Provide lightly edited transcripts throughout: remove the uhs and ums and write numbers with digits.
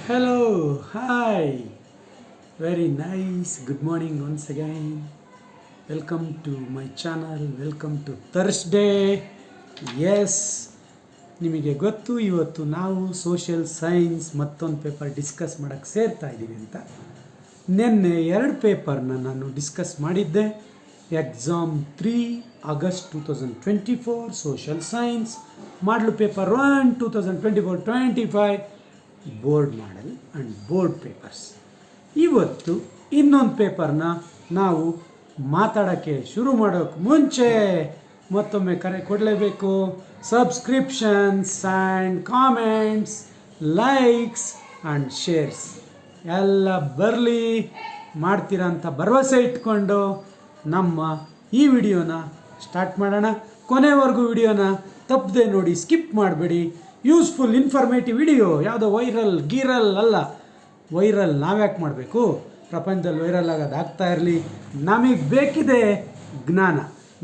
Hello, hi, very nice. Good morning once again. Welcome to my channel. Welcome to Thursday. Yes, ನಿಮಗೆ ಗೊತ್ತು ಇವತ್ತು ನಾವು social science ಮತ್ತೊಂದು paper discuss ಮಾಡೋಕ್ಕೆ ಸೇರ್ತಾ ಇದ್ದೀವಿ ಅಂತ. ನಿನ್ನೆ ಎರಡು ಪೇಪರ್ನ ನಾನು ಡಿಸ್ಕಸ್ ಮಾಡಿದ್ದೆ. ಎಕ್ಸಾಮ್ 3 ಆಗಸ್ಟ್ 2024 ಸೋಷಿಯಲ್ ಸೈನ್ಸ್, ಮಾಡಲು paper 1 2024-25 board model and board papers. ಇವತ್ತು ಇನ್ನೊಂದು ಪೇಪರ್ನ ನಾವು ಮಾತಾಡೋಕ್ಕೆ ಶುರು ಮಾಡೋಕ್ಕೆ ಮುಂಚೆ ಮತ್ತೊಮ್ಮೆ ಕರೆ ಕೊಡಲೇಬೇಕು. Subscriptions and comments, likes and shares ಎಲ್ಲ ಬರಲಿ ಮಾಡ್ತೀರಾ ಅಂತ ಭರವಸೆ ಇಟ್ಕೊಂಡು ನಮ್ಮ ಈ ವಿಡಿಯೋನ ಸ್ಟಾರ್ಟ್ ಮಾಡೋಣ. ಕೊನೆವರೆಗೂ ವಿಡಿಯೋನ ತಪ್ಪದೆ ನೋಡಿ, ಸ್ಕಿಪ್ ಮಾಡಬೇಡಿ. ಯೂಸ್ಫುಲ್ ಇನ್ಫಾರ್ಮೇಟಿವ್ ವಿಡಿಯೋ, ಯಾವುದೋ ವೈರಲ್ ಗೀರಲ್ ಅಲ್ಲ. ವೈರಲ್ ನಾವ್ಯಾಕೆ ಮಾಡಬೇಕು? ಪ್ರಪಂಚದಲ್ಲಿ ವೈರಲ್ ಆಗೋದು ಆಗ್ತಾ ಇರಲಿ. ನಮಗೆ ಬೇಕಿದೆ ಜ್ಞಾನ,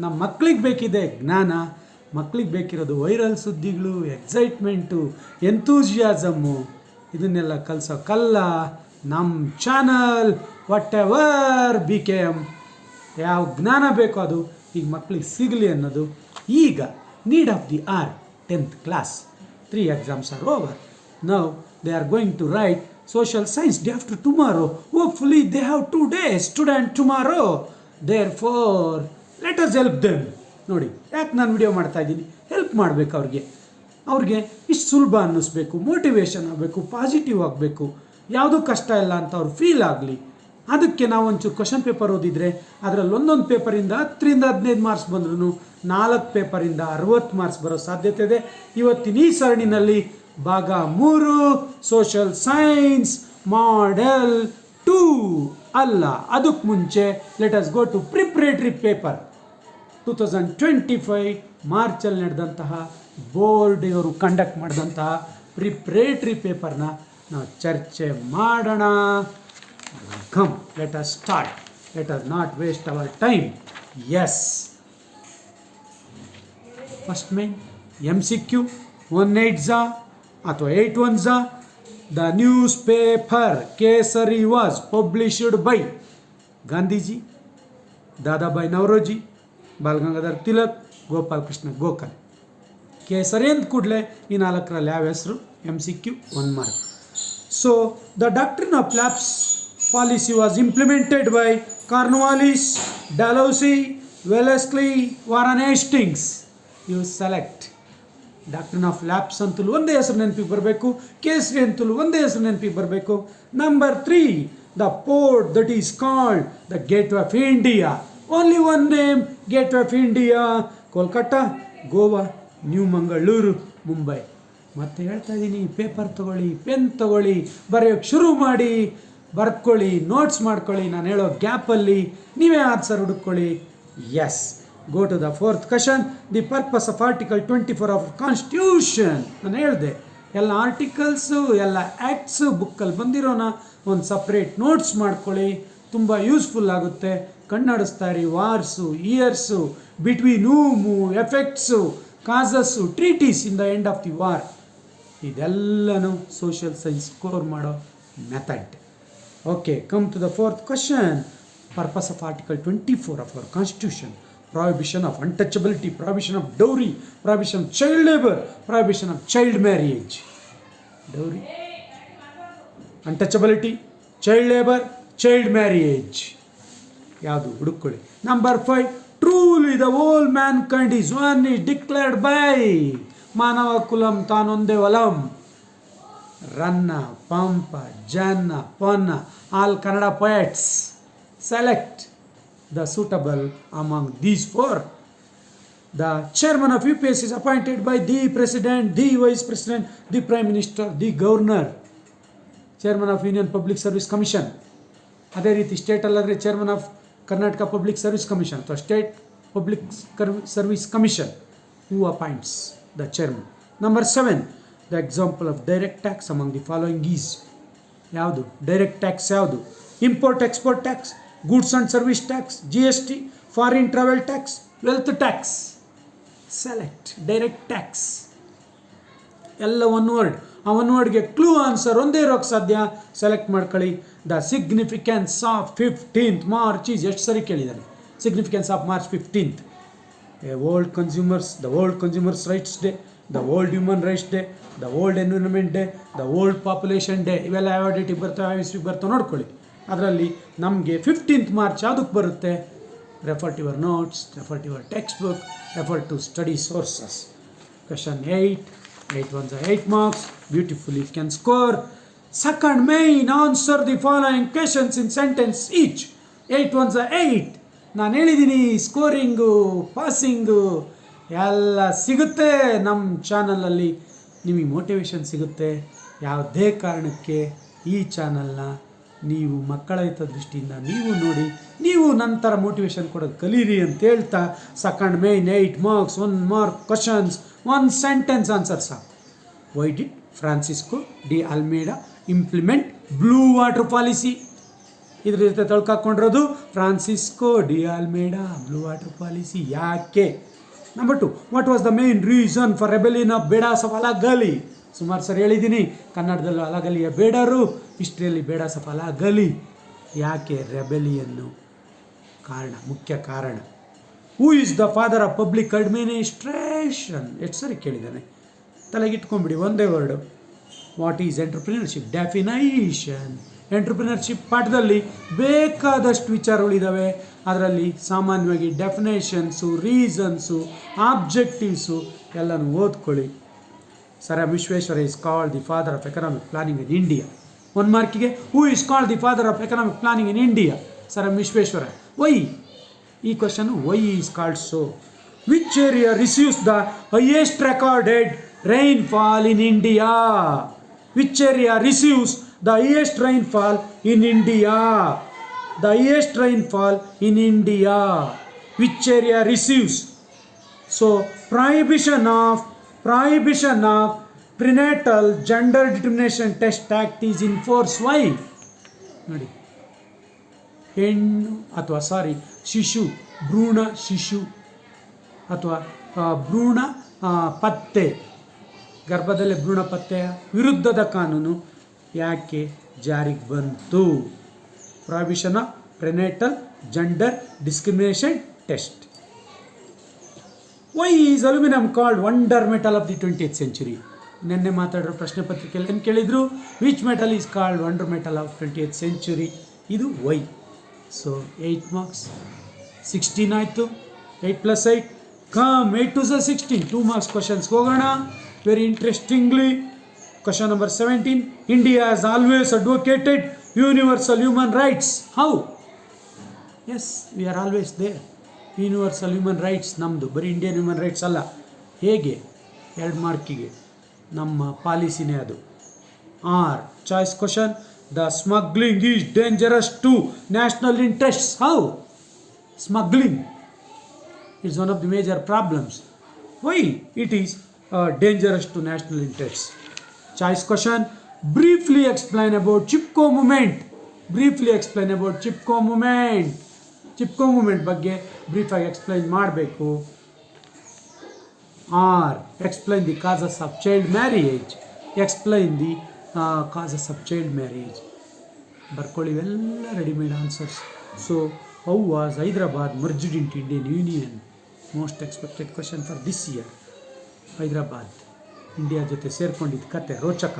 ನಮ್ಮ ಮಕ್ಕಳಿಗೆ ಬೇಕಿದೆ ಜ್ಞಾನ. ಮಕ್ಕಳಿಗೆ ಬೇಕಿರೋದು ವೈರಲ್ ಸುದ್ದಿಗಳು, ಎಕ್ಸೈಟ್ಮೆಂಟು, ಎಂತೂಸಿಯಾಸಮ್ಮು. ಇದನ್ನೆಲ್ಲ ಕಲಿಸೋಕ್ಕಲ್ಲ ನಮ್ಮ ಚಾನಲ್. ವಾಟ್ ಎವರ್ ಬಿಕೇಮ್, ಯಾವ ಜ್ಞಾನ ಬೇಕೋ ಅದು ಈಗ ಮಕ್ಕಳಿಗೆ ಸಿಗಲಿ ಅನ್ನೋದು. ಈಗ need of the hour 10th class. 3 exams are over. Now they are going to write social science day after tomorrow. Hopefully they have 2 days, today and tomorrow. Therefore, let us help them. ನೋಡಿ, ಯಾಕೆ ನಾನು video ಮಾಡ್ತಾ ಇದ್ದೀನಿ? Help ಮಾಡಬೇಕು ಅವ್ರಿಗೆ ಇಷ್ಟು ಸುಲಭ ಅನ್ನಿಸ್ಬೇಕು, motivation ಆಗಬೇಕು, ಪಾಸಿಟಿವ್ ಆಗಬೇಕು, ಯಾವುದೂ ಕಷ್ಟ ಇಲ್ಲ ಅಂತ ಅವ್ರು ಫೀಲ್ ಆಗಲಿ. ಅದಕ್ಕೆ ನಾವು ಒಂಚೂರು ಕ್ವಶನ್ ಪೇಪರ್ ಓದಿದರೆ ಅದರಲ್ಲಿ ಒಂದೊಂದು ಪೇಪರಿಂದ 10ರಿಂದ 15 ಮಾರ್ಕ್ಸ್ ಬಂದ್ರೂ 4 ಪೇಪರಿಂದ 60 ಮಾರ್ಕ್ಸ್ ಬರೋ ಸಾಧ್ಯತೆ ಇದೆ. ಇವತ್ತಿನ ಈ ಸರಣಿನಲ್ಲಿ ಭಾಗ 3 ಸೋಷಿಯಲ್ ಸೈನ್ಸ್ ಮಾಡೆಲ್ 2 ಅಲ್ಲ. ಅದಕ್ಕೆ ಮುಂಚೆ let us go to preparatory paper. 2025 ಮಾರ್ಚಲ್ಲಿ ನಡೆದಂತಹ ಬೋರ್ಡ್ ಇವರು ಕಂಡಕ್ಟ್ ಮಾಡಿದಂತಹ ಪ್ರಿಪ್ರೇಟರಿ ಪೇಪರ್ನ ನಾವು ಚರ್ಚೆ ಮಾಡೋಣ. Come, let us start. Let us not waste our time. Yes. First main MCQ 18 ಅಥವಾ 81. The newspaper Kesari was published by Gandhiji, Dadabhai Naoroji, ball Gangadhar Tilak, Gopal Krishna Gokhale. ಕೇಸರಿ ಅಂತ ಕೂಡಲೇ ಈ 4ರಲ್ಲಿ ಯಾವ ಹೆಸರು? MCQ 1 mark. So the doctrine of lapse policy was implemented by Cornwallis, Dalhousie, Wellesley, Warren Hastings. You select. Doctrine of lapse ಅಂತಲೂ ಒಂದೇ ಹೆಸರು ನೆನಪಿಗೆ ಬರಬೇಕು, ಕೇಸರಿ ಅಂತಲೂ ಒಂದೇ ಹೆಸರು ನೆನಪಿಗೆ ಬರಬೇಕು. Number 3, the port that is called the gate of India. Only one name, gate of India. Kolkata, Goa, new Mangaluru, Mumbai. ಮತ್ತೆ ಹೇಳ್ತಾ ಇದ್ದೀನಿ, ಪೇಪರ್ ತೊಗೊಳ್ಳಿ, ಪೆನ್ ತೊಗೊಳ್ಳಿ, ಬರೆಯೋಕ್ಕೆ ಶುರು ಮಾಡಿ, ಬರ್ಕೊಳ್ಳಿ, ನೋಟ್ಸ್ ಮಾಡ್ಕೊಳ್ಳಿ. ನಾನು ಹೇಳೋ ಗ್ಯಾಪಲ್ಲಿ ನೀವೇ ಆನ್ಸರ್ ಹುಡುಕೊಳ್ಳಿ. Yes, go to the 4th question. The purpose of article 24 of constitution. ನಾನು ಹೇಳಿದೆ ಎಲ್ಲ ಆರ್ಟಿಕಲ್ಸು, ಎಲ್ಲ ಆ್ಯಕ್ಟ್ಸು ಬುಕ್ಕಲ್ಲಿ ಬಂದಿರೋನ ಒಂದು ಸಪ್ರೇಟ್ ನೋಟ್ಸ್ ಮಾಡ್ಕೊಳ್ಳಿ, ತುಂಬ ಯೂಸ್ಫುಲ್ ಆಗುತ್ತೆ. ಕಣ್ಣಾಡಿಸ್ತಾ ಇರಿ. Wars, years, between whom, effects, causes, treaties in the end of the war. ಇದೆಲ್ಲನೂ ಸೋಷಿಯಲ್ ಸೈನ್ಸ್ ಸ್ಕೋರ್ ಮಾಡೋ method. Okay, come to the 4th question. Purpose of Article 24 of our Constitution. Prohibition of untouchability, prohibition of dowry, prohibition of child labor, prohibition of child marriage. Dowry, untouchability, child labor, child marriage. ಯಾವುದು ಹುಡುಕೊಳ್ಳಿ. Number 5, truly the whole mankind is one is declared by ಮಾನವ ಕುಲಂ ತಾನೊಂದೇ ವಲಂ. ರನ್ನ, ಪಂಪ, ಜನ್ನ, Ponna, all Kannada poets. Select the suitable among these 4. The chairman of UPSC is appointed by the president, the vice president, the prime minister, the governor. Chairman of Union Public Service Commission. ಅದೇ ರೀತಿ ಸ್ಟೇಟಲ್ಲಾದರೆ chairman of Karnataka public service commission ಅಥವಾ state public service commission. Who appoints the chairman. Number 7, the example of direct tax among the following is. ಯಾವುದು direct tax? ಯಾವುದು? Import export tax, goods and service tax, GST, foreign travel tax, wealth tax. Select direct tax. ಎಲ್ಲ one word. ಆ one ವರ್ಡ್ಗೆ clue answer ಒಂದೇ ಇರೋಕ್ಕೆ ಸಾಧ್ಯ. Select ಮಾಡ್ಕೊಳ್ಳಿ. The significance of 15th March is ಎಷ್ಟು ಸರಿ ಕೇಳಿದ್ದಾರೆ. Significance of March 15th, the World Consumers Rights Day, the World Human Rights Day, the World Environment Day, the World Population Day. ಇವೆಲ್ಲ ಯಾವ ಡೇಟಿಗೆ ಬರ್ತವೆ, ಯಾವ ಇಸ್ವಿಗೆ ಬರ್ತವೆ ನೋಡ್ಕೊಳ್ಳಿ. ಅದರಲ್ಲಿ ನಮಗೆ 15th ಮಾರ್ಚ್ ಯಾವುದಕ್ಕೆ ಬರುತ್ತೆ? Refer to your notes, refer to your text book, refer to study sources. Question 8 ones are 8 marks. Beautifully you can score. Second main, answer the following questions in sentence each. 8 ones are 8. ನಾನು ಹೇಳಿದ್ದೀನಿ scoring passing ಎಲ್ಲ ಸಿಗುತ್ತೆ ನಮ್ಮ ಚಾನಲಲ್ಲಿ. ನಿಮಗೆ motivation ಸಿಗುತ್ತೆ. ಯಾವುದೇ ಕಾರಣಕ್ಕೆ ಈ ಚಾನಲ್ನ ನೀವು ಮಕ್ಕಳ ಹಿತದೃಷ್ಟಿಯಿಂದ ನೀವು ನೋಡಿ, ನೀವು ನಂತರ ಮೋಟಿವೇಶನ್ ಕೊಡೋದು ಕಲೀರಿ ಅಂತ ಹೇಳ್ತಾ, second main 8 marks, 1 mark questions, 1 sentence answer ಸಾಕು. Why did Francisco de Almeida implement blue water policy? ಇದ್ರ ಜೊತೆ ತಳ್ಕಾಕೊಂಡಿರೋದು Francisco de Almeida blue water policy ಯಾಕೆ. Number 2, what was the main reason for rebellion of Bedas of Halagali? ಸುಮಾರು ಸರಿ ಹೇಳಿದ್ದೀನಿ, ಕನ್ನಡದಲ್ಲೂ ಅಲಗಲಿಯ ಬೇಡರು, ಹಿಸ್ಟ್ರಿಯಲ್ಲಿ ಬೇಡಾಸ್ of ಅಲಗಲಿ. ಯಾಕೆ ರೆಬೆಲಿಯನ್ನು? ಕಾರಣ, ಮುಖ್ಯ ಕಾರಣ. Who is the father of public administration? ಎಷ್ಟು ಸರಿ ಕೇಳಿದ್ದಾನೆ, ತಲೆಗಿಟ್ಕೊಂಡ್ಬಿಡಿ ಒಂದೇ word. What is entrepreneurship? Definition. Entrepreneurship ಪಾಠದಲ್ಲಿ ಬೇಕಾದಷ್ಟು ವಿಚಾರಗಳಿದ್ದಾವೆ. ಅದರಲ್ಲಿ ಸಾಮಾನ್ಯವಾಗಿ ಡೆಫಿನೇಷನ್ಸು, ರೀಸನ್ಸು, ಆಬ್ಜೆಕ್ಟಿವ್ಸು ಎಲ್ಲನೂ ಓದ್ಕೊಳ್ಳಿ. Sir M Vishweshwara is called the father of economic planning in India. 1 ಮಾರ್ಕಿಗೆ who is called the father of economic planning in India? Sir M Vishweshwara. Why? ಈ question why is called so. Which area receives the highest recorded rainfall in India? Which area receives the highest rainfall in India? The highest rainfall in India. Which area receives? So prohibition of prenatal gender determination test act is in force. Why? ನೋಡಿ, ಹೆಣ್ಣು ಅಥವಾ ಶಿಶು, ಭ್ರೂಣ ಶಿಶು ಅಥವಾ ಭ್ರೂಣ ಪತ್ತೆ, ಗರ್ಭದಲ್ಲಿ ಭ್ರೂಣ ಪತ್ತೆಯ ವಿರುದ್ಧದ ಕಾನೂನು ಯಾಕೆ ಜಾರಿಗೆ ಬಂತು? Prohibition of prenatal gender discrimination test. Why is aluminium called wonder metal of the 20th century? ನಿನ್ನೆ ಮಾತಾಡಿರೋ ಪ್ರಶ್ನೆ ಪತ್ರಿಕೆಯಲ್ಲಿ ಏನು ಕೇಳಿದ್ರು? Which metal is called wonder metal of 20th century? ಇದು ವೈ. ಸೊ 8 marks, 16 ಆಯಿತು. 8 + 8 ಕಮ್ 8 2 16. 2 marks questions ಹೋಗೋಣ. Very interestingly, question number 17. India has always advocated universal human rights. How? Yes, we are always there. Universal human rights ನಮ್ಮದು, ಬರೀ Indian human rights ಅಲ್ಲ. ಹೇಗೆ? 2 ಮಾರ್ಕಿಗೆ ನಮ್ಮ ಪಾಲಿಸಿನೇ ಅದು. Or choice question. The smuggling is dangerous to national interests. How? Smuggling is one of the major problems. Why it is dangerous to national interests? Choice question. Briefly explain about Chipko movement. Briefly explain about Chipko movement. Chipko movement ಬಗ್ಗೆ brief ಆಗಿ explain ಮಾಡಬೇಕು. Or explain the causes of child marriage. Explain the causes of child marriage. ಬರ್ಕೊಳ್ಳಿ, ಇವೆಲ್ಲ readymade answers. So how was Hyderabad merged into Indian union? Most expected question for this year. Hyderabad India ಜೊತೆ ಸೇರ್ಕೊಂಡಿದ್ದ ಕತೆ ರೋಚಕ.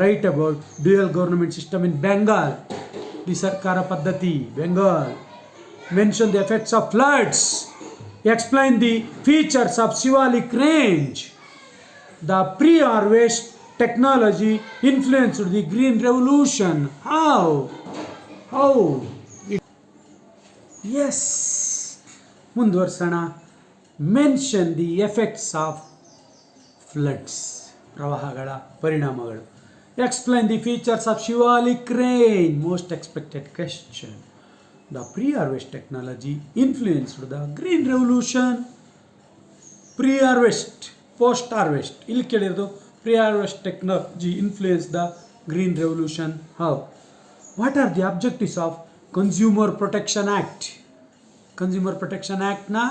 Write about dual government system in Bengal. ದ್ವಿಸರ್ಕಾರ ಪದ್ಧತಿ Bengal. Mention the effects of floods. Explain the features of Shivalik range. The pre harvest technology influenced the green revolution. How yes. ಮುಂದುವರ್ಸೋಣ. Mention the effects of floods, ಪ್ರವಾಹಗಳ ಪರಿಣಾಮಗಳು. Explain the features of Shivalik range. Most expected question. The pre harvest technology influenced the green revolution. Pre harvest, post harvest. ಇಲ್ಲಿ ಕೇಳಿರೋದು pre harvest technology influence the green revolution. How? What are the objectives of consumer protection act? Consumer protection ಆ್ಯಕ್ಟ್ನ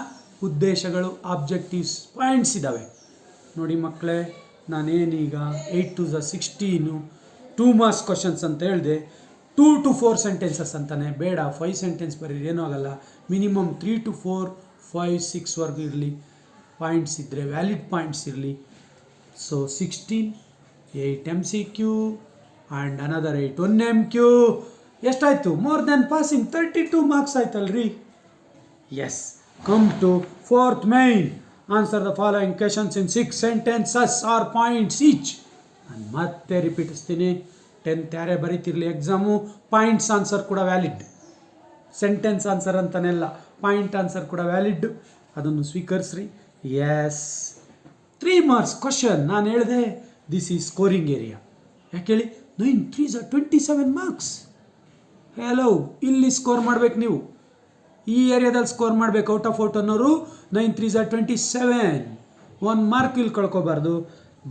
ಉದ್ದೇಶಗಳು, objectives, points ಇದ್ದಾವೆ ನೋಡಿ ಮಕ್ಕಳೇ. ನಾನೇನೀಗ 8 to the 16 2 marks questions ಅಂತ ಹೇಳಿದೆ. 2 to 4 ಸೆಂಟೆನ್ಸಸ್ ಅಂತಾನೆ, ಬೇಡ 5 ಸೆಂಟೆನ್ಸ್ ಬರೀರಿ, ಏನೂ ಆಗಲ್ಲ. ಮಿನಿಮಮ್ 3 to 4 5 6ವರೆಗೂ ಇರಲಿ, ಪಾಯಿಂಟ್ಸ್ ಇದ್ದರೆ ವ್ಯಾಲಿಡ್ ಪಾಯಿಂಟ್ಸ್ ಇರಲಿ. So 16 8 MCQ and another 8 1 MQ. ಎಷ್ಟಾಯಿತು? ಮೋರ್ ದ್ಯಾನ್ ಪಾಸಿಂಗ್ 32 ಮಾರ್ಕ್ಸ್ ಆಯ್ತಲ್ರಿ. Yes, come to 4th main. Answer the following questions in 6 sentences or points each. ನಾನು ಮತ್ತೆ ರಿಪೀಟಿಸ್ತೀನಿ, 10th ಯಾರೇ ಬರೀತಿರಲಿ ಎಕ್ಸಾಮು, ಪಾಯಿಂಟ್ಸ್ ಆನ್ಸರ್ ಕೂಡ ವ್ಯಾಲಿಡ್. ಸೆಂಟೆನ್ಸ್ ಆನ್ಸರ್ ಅಂತನೆಲ್ಲ, ಪಾಯಿಂಟ್ ಆನ್ಸರ್ ಕೂಡ ವ್ಯಾಲಿಡ್, ಅದನ್ನು ಸ್ವೀಕರಿಸ್ರಿ. S, 3 marks question. ನಾನು ಹೇಳಿದೆ ದಿಸ್ ಈಸ್ ಸ್ಕೋರಿಂಗ್ ಏರಿಯಾ. ಯಾಕೆ ಹೇಳಿ? 9 3s are 27 ಮಾರ್ಕ್ಸ್. ಹಲೋ, ಇಲ್ಲಿ ಸ್ಕೋರ್ ಮಾಡ್ಬೇಕು ನೀವು, ಈ ಏರಿಯಾದಲ್ಲಿ ಸ್ಕೋರ್ ಮಾಡಬೇಕು. ಔಟ್ ಆಫ್ ಔಟ್ ಅನ್ನೋರು 9 3s are 27. 1 ಮಾರ್ಕ್ ಇಲ್ಲಿ ಕಳ್ಕೊಬಾರ್ದು.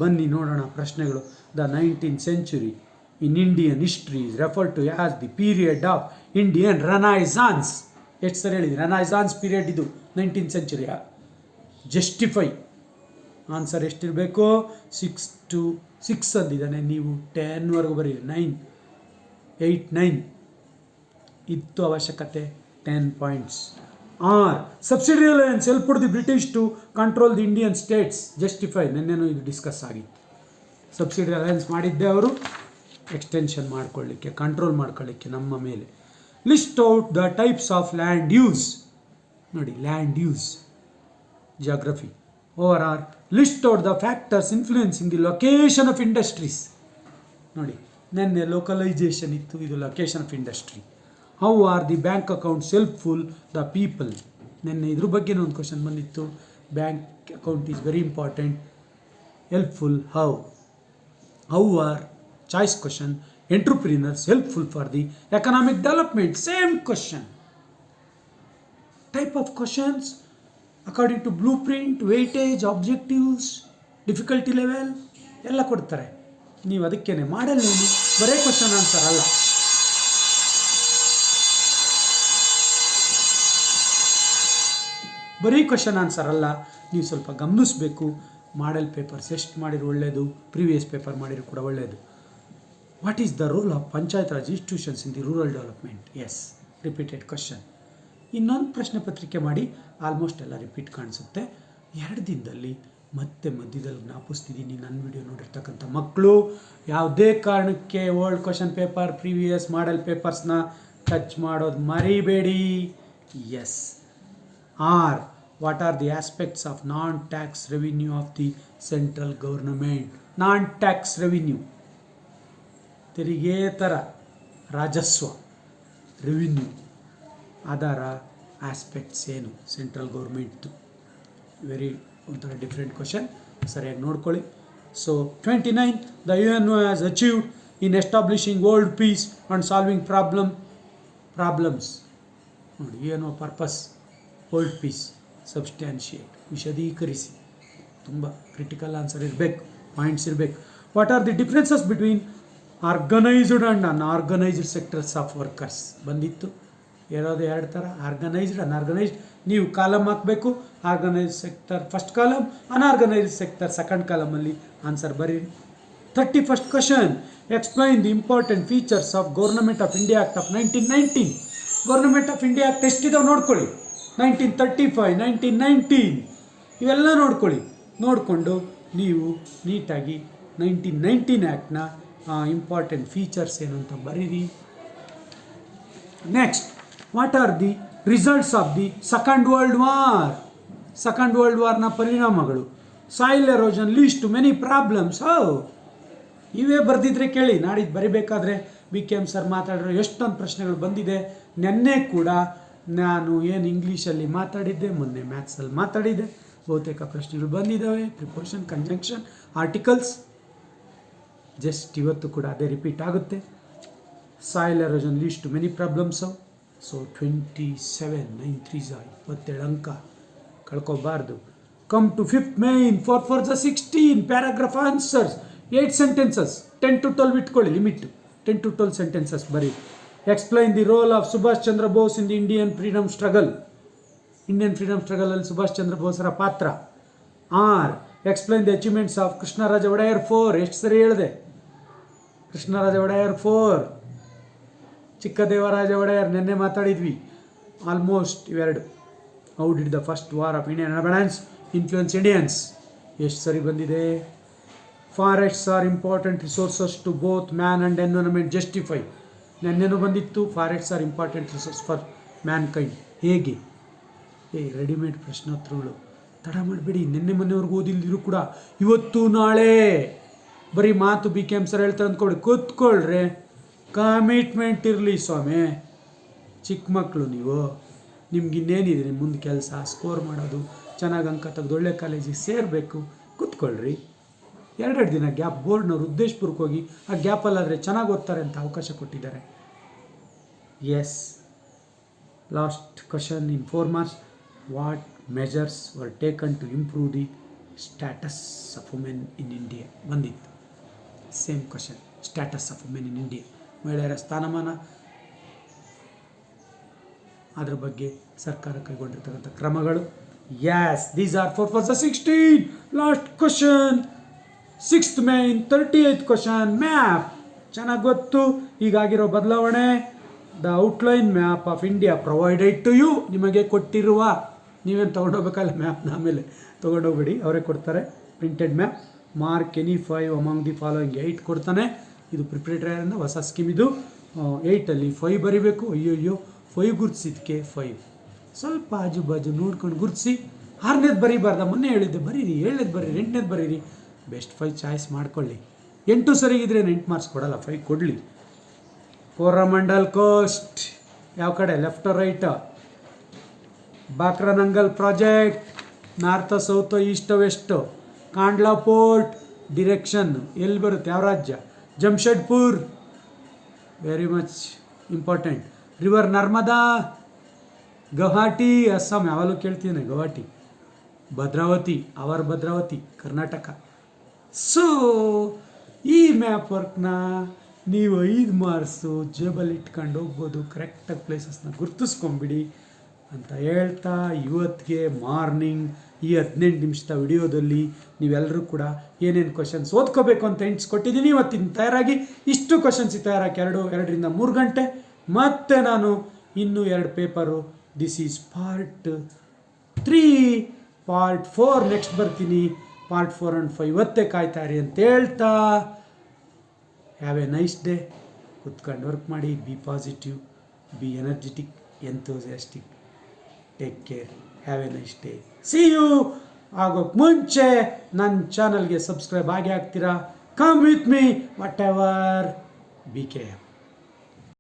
ಬನ್ನಿ ನೋಡೋಣ ಪ್ರಶ್ನೆಗಳು. The 19th century in Indian history is referred to as the period of Indian renaissance. ಎಷ್ಟು ಸರಿ ಹೇಳಿದ್ರಿ? ರೆನೈಸಾನ್ಸ್ ಪೀರಿಯಡ್ ಇದು 19th century. ಜಸ್ಟಿಫೈ ಆನ್ಸರ್ ಎಷ್ಟಿರಬೇಕು? 6 to 6 ಅಂದಿದ್ದಾನೆ, ನೀವು 10ವರೆಗೂ ಬರೀರಿ. 9 8 9 ಇತ್ತು ಅವಶ್ಯಕತೆ, 10 points. Are subsidiary alliance help the British to control the Indian states. Justify, ನಿನ್ನೆನೂ ಇದು ಡಿಸ್ಕಸ್ ಆಗಿತ್ತು. ಸಬ್ಸಿಡಿ ಅಲಯನ್ಸ್ ಮಾಡಿದ್ದೆ ಅವರು ಎಕ್ಸ್ಟೆನ್ಷನ್ ಮಾಡ್ಕೊಳ್ಳಿಕ್ಕೆ, ಕಂಟ್ರೋಲ್ ಮಾಡ್ಕೊಳ್ಳಿಕ್ಕೆ ನಮ್ಮ ಮೇಲೆ. List out the types of land use. ನೋಡಿ, land use geography. Over or list out the factors influencing the location of industries. ನೋಡಿ, ನೆನ್ನೆ ಲೋಕಲೈಸೇಷನ್ ಇತ್ತು, ಇದು location of industry. How are the bank accounts helpful the people. ನೆನ್ನೆ ಇದ್ರ ಬಗ್ಗೆನೂ ಒಂದು question ಬಂದಿತ್ತು. Bank account is very important. Helpful how. How are choice question. Entrepreneurs helpful for the economic development. Same question. Type of questions according to blue print, weightage, objectives, difficulty level ಎಲ್ಲ ಕೊಡ್ತಾರೆ. ನೀವು ಅದಕ್ಕೇನೆ ಮಾಡಲ್ಲೇನು, ಬರೇ question answer ಅಲ್ಲ. ಬರೀ question answer ಅಲ್ಲ, ನೀವು ಸ್ವಲ್ಪ ಗಮನಿಸಬೇಕು. ಮಾಡೆಲ್ ಪೇಪರ್ಸ್ ಎಷ್ಟು ಮಾಡಿದ್ರು ಒಳ್ಳೆಯದು, ಪ್ರೀವಿಯಸ್ ಪೇಪರ್ ಮಾಡಿದ್ರು ಕೂಡ ಒಳ್ಳೆಯದು. What is the role of panchayat raj institutions in the rural development? Yes, repeated question. ಇನ್ನೊಂದು ಪ್ರಶ್ನೆ ಪತ್ರಿಕೆ ಮಾಡಿ, ಆಲ್ಮೋಸ್ಟ್ ಎಲ್ಲ ರಿಪೀಟ್ ಕಾಣಿಸುತ್ತೆ. 2 ದಿನದಲ್ಲಿ ಮತ್ತೆ ಮಧ್ಯದಲ್ಲಿ ಜ್ಞಾಪಿಸ್ತಿದ್ದೀನಿ. ನನ್ನ ವಿಡಿಯೋ ನೋಡಿರ್ತಕ್ಕಂಥ ಮಕ್ಕಳು ಯಾವುದೇ ಕಾರಣಕ್ಕೆ old question paper, previous model ಪೇಪರ್ಸ್ನ ಟಚ್ ಮಾಡೋದು ಮರಿಬೇಡಿ. Yes. Or what are the aspects of non tax revenue of the central government? Non tax revenue, ತೆರಿಗೆತರ ರಾಜಸ್ವ, ರೆವಿನ್ಯೂ, ಅದರ ಆಸ್ಪೆಕ್ಟ್ಸ್ ಏನು ಸೆಂಟ್ರಲ್ ಗೌರ್ಮೆಂಟ್ದು? ವೆರಿ ಒಂಥರ ಡಿಫ್ರೆಂಟ್ ಕ್ವಶನ್, ಸರಿಯಾಗಿ ನೋಡ್ಕೊಳ್ಳಿ. So 29 the UNO has achieved in establishing world peace and solving problems. ನೋಡಿ, UNO purpose world peace. Substantiate, ವಿಶದೀಕರಿಸಿ. ತುಂಬ ಕ್ರಿಟಿಕಲ್ ಆನ್ಸರ್ ಇರಬೇಕು, ಪಾಯಿಂಟ್ಸ್ ಇರಬೇಕು. What are the differences between organised and unorganised sectors of workers? ಬಂದಿತ್ತು. ಇರೋದು 2 ಥರ, organised, unorganised. ನೀವು column ಹಾಕಬೇಕು. Organised sector first column, unorganised sector second ಕಾಲಮಲ್ಲಿ ಆನ್ಸರ್ ಬರೀರಿ. 31st ಕ್ವಶನ್. Explain the important features of government of India act of 1919. Government of India act ಎಷ್ಟಿದಾವೆ ನೋಡ್ಕೊಳ್ಳಿ. 1935, 1919 ಇವೆಲ್ಲ ನೋಡ್ಕೊಳ್ಳಿ. ನೋಡಿಕೊಂಡು ನೀವು ನೀಟಾಗಿ 1919 ಆ್ಯಕ್ಟ್ನ ಇಂಪಾರ್ಟೆಂಟ್ ಫೀಚರ್ಸ್ ಏನು ಅಂತ ಬರೀರಿ. Next, what are the results of the second world war? Second world ವಾರ್ನ ಪರಿಣಾಮಗಳು. Soil erosion leads to many problems. ಇವೇ ಬರೆದಿದ್ರೆ ಕೇಳಿ, ನಾಡಿದ್ದು ಬರಿಬೇಕಾದ್ರೆ BKM ಸರ್ ಮಾತಾಡಿರೋ ಎಷ್ಟೊಂದು ಪ್ರಶ್ನೆಗಳು ಬಂದಿದೆ. ನೆನ್ನೆ ಕೂಡ ನಾನು ಏನು ಇಂಗ್ಲೀಷಲ್ಲಿ ಮಾತಾಡಿದ್ದೆ, ಮೊನ್ನೆ ಮ್ಯಾಥ್ಸಲ್ಲಿ ಮಾತಾಡಿದ್ದೆ, ಬಹುತೇಕ ಪ್ರಶ್ನೆಗಳು ಬಂದಿದ್ದಾವೆ. ಪ್ರಿಪೋಷನ್, ಕಂಜಂಕ್ಷನ್, ಆರ್ಟಿಕಲ್ಸ್. ಜಸ್ಟ್ ಇವತ್ತು ಕೂಡ ಅದೇ ರಿಪೀಟ್ ಆಗುತ್ತೆ. Soil erosion leads to many problems. So 27 9 3s 27 ಅಂಕ ಕಳ್ಕೊಬಾರ್ದು. Come to 5th main. For the 16 paragraph answers. 8 sentences, 10 to 12 ಇಟ್ಕೊಳ್ಳಿ ಲಿಮಿಟ್. 10 to 12 sentences ಬರೀ. Explain the role of Subhash Chandra Bose in the Indian freedom struggle. Indian freedom ಸ್ಟ್ರಗಲಲ್ಲಿ ಸುಭಾಷ್ ಚಂದ್ರ ಬೋಸ್ರ ಪಾತ್ರ. Or explain the achievements of Krishnaraja Wodeyar 4. ಎಷ್ಟು ಸರಿ ಹೇಳಿದೆ? ಕೃಷ್ಣರಾಜ ಒಡೆಯರ್ 4, ಚಿಕ್ಕದೇವರಾಜ ಒಡೆಯರ್ ನಿನ್ನೆ ಮಾತಾಡಿದ್ವಿ. ಆಲ್ಮೋಸ್ಟ್ ಇವೆರಡು. How did the first war of Indian independence influence Indians? ಎಷ್ಟು ಸರಿ ಬಂದಿದೆ? Forests are important resources to both man and environment justify. ನೆನ್ನೆನೂ ಬಂದಿತ್ತು, forests are important resource for mankind. ಹೇಗೆ? ರೆಡಿಮೇಡ್ ಪ್ರಶ್ನೋತ್ತರಗಳು. ತಡ ಮಾಡಬೇಡಿ, ನಿನ್ನೆ ಮೊನ್ನೆವರೆಗೂ ಓದಿಲ್ದಿರು ಕೂಡ ಇವತ್ತು ನಾಳೆ ಬರೀ ಮಾತು ಬಿ ಕೆ ಎಮ್ ಸರ್ ಹೇಳ್ತಾರೆ ಅಂದ್ಕೊಡಿ, ಕೂತ್ಕೊಳ್ರಿ. ಕಮಿಟ್ಮೆಂಟ್ ಇರಲಿ ಸ್ವಾಮಿ. ಚಿಕ್ಕ ಮಕ್ಕಳು ನೀವು, ನಿಮ್ಗೆ ಇನ್ನೇನಿದೆ ನಿಮ್ಮ ಮುಂದೆ ಕೆಲಸ? ಸ್ಕೋರ್ ಮಾಡೋದು, ಚೆನ್ನಾಗಿ ಅಂಕ ತೆಗೆದು ಒಳ್ಳೆ ಕಾಲೇಜಿಗೆ ಸೇರಬೇಕು. ಕೂತ್ಕೊಳ್ರಿ. 2 ದಿನ ಗ್ಯಾಪ್ ಬೋರ್ಡ್ನವ್ರು ಉದ್ದೇಶಪೂರ್ವಕವಾಗಿ ಆ ಗ್ಯಾಪಲ್ಲಾದರೆ ಚೆನ್ನಾಗಿ ಓದ್ತಾರೆ ಅಂತ ಅವಕಾಶ ಕೊಟ್ಟಿದ್ದಾರೆ. Yes, last question in 4 marks. What measures were taken to improve the status of women in India? ಬಂದಿತ್ತು same question. Status of women in India, ಮಹಿಳೆಯರ ಸ್ಥಾನಮಾನ, ಅದರ ಬಗ್ಗೆ ಸರ್ಕಾರ ಕೈಗೊಂಡಿರ್ತಕ್ಕಂಥ ಕ್ರಮಗಳು. Yes, these are for the 16. Last question, 6th May 38th question. Map ಚೆನ್ನಾಗಿ ಗೊತ್ತು. ಈಗಾಗಿರೋ ಬದಲಾವಣೆ. The outline map of India provided to you. ನಿಮಗೆ ಕೊಟ್ಟಿರುವ, ನೀವೇನು ತೊಗೊಂಡೋಗ್ಬೇಕಲ್ಲ ಮ್ಯಾಪ್ನ, ಆಮೇಲೆ ತೊಗೊಂಡೋಗ್ಬಿಡಿ, ಅವರೇ ಕೊಡ್ತಾರೆ. Printed map. Mark any 5 among the following. 8 ಕೊಡ್ತಾನೆ. ಇದು ಪ್ರಿಪ್ರೇಟರಿಯಿಂದ ಹೊಸ ಸ್ಕೀಮ್ ಇದು. 8ಅಲ್ಲಿ 5 ಬರಿಬೇಕು. ಅಯ್ಯೋ 5 ಗುರುತಿಸಿದಕ್ಕೆ 5 ಸ್ವಲ್ಪ ಆಜು ಬಾಜು ನೋಡ್ಕೊಂಡು ಗುರುತಿಸಿ. 6ನೇದು ಬರೀಬಾರ್ದ? ಮೊನ್ನೆ ಹೇಳಿದ್ದೆ, ಬರೀರಿ. 7ನೇದು ಬರೀರಿ, 8ನೇದು ಬರೀರಿ. ಬೆಸ್ಟ್ 5 ಚಾಯ್ಸ್ ಮಾಡ್ಕೊಳ್ಳಿ. 8 ಸರಿಗಿದ್ರೆ 8 ಮಾರ್ಕ್ಸ್ ಕೊಡಲ್ಲ, 5 ಕೊಡಲಿ. ಕೋರಮಂಡಲ್ ಕೋಸ್ಟ್ ಯಾವ ಕಡೆ? Left right? Bhakra Nangal project north south east west. Kandla port direction ಎಲ್ಲಿ ಬರುತ್ತೆ? ಯಾವ ರಾಜ್ಯ? Jamshedpur. Very much important. River Narmada, Guwahati Assam. ಯಾವಾಗಲೂ ಕೇಳ್ತೀನಿ ಗೌಹಾಟಿ. ಭದ್ರಾವತಿ, ಅವರ್ ಭದ್ರಾವತಿ ಕರ್ನಾಟಕ. ಸೊ ಈ ಮ್ಯಾಪ್ ವರ್ಕ್ನ ನೀವು 5 ಮಾರ್ಕ್ಸು ಜೇಬಲ್ಲಿ ಇಟ್ಕೊಂಡು ಹೋಗ್ಬೋದು. ಕರೆಕ್ಟಾಗಿ ಪ್ಲೇಸಸ್ನ ಗುರ್ತಿಸ್ಕೊಂಬಿಡಿ ಅಂತ ಹೇಳ್ತಾ, ಇವತ್ತಿಗೆ ಮಾರ್ನಿಂಗ್ ಈ 18 ನಿಮಿಷದ ವಿಡಿಯೋದಲ್ಲಿ ನೀವೆಲ್ಲರೂ ಕೂಡ ಏನೇನು ಕ್ವಶನ್ಸ್ ಓದ್ಕೋಬೇಕು ಅಂತ ಹಿಂಟ್ಸ್ ಕೊಟ್ಟಿದ್ದೀನಿ. ಇವತ್ತಿನ ತಯಾರಾಗಿ ಇಷ್ಟು ಕ್ವಶನ್ಸಿಗೆ ತಯಾರಾಗಿ 2ರಿಂದ 3 ಗಂಟೆ. ಮತ್ತು ನಾನು ಇನ್ನೂ 2 paper. This is part 3. Part 4 next ಬರ್ತೀನಿ. ಪಾರ್ಟ್ 4 ಆ್ಯಂಡ್ 5 ಇವತ್ತೇ ಕಾಯ್ತಾ ಇರಿ ಅಂತ ಹೇಳ್ತಾ, ಹ್ಯಾವ್ ಎ ನೈಸ್ ಡೇ. ಕುತ್ಕೊಂಡು ವರ್ಕ್ ಮಾಡಿ. Be positive, be energetic, enthusiastic. Take care. Have a nice day. See you. ಆಗೋಕ್ಕೆ ಮುಂಚೆ ನನ್ನ ಚಾನಲ್ಗೆ ಸಬ್ಸ್ಕ್ರೈಬ್ ಆಗೇ ಆಗ್ತೀರಾ. Come with me whatever B K M.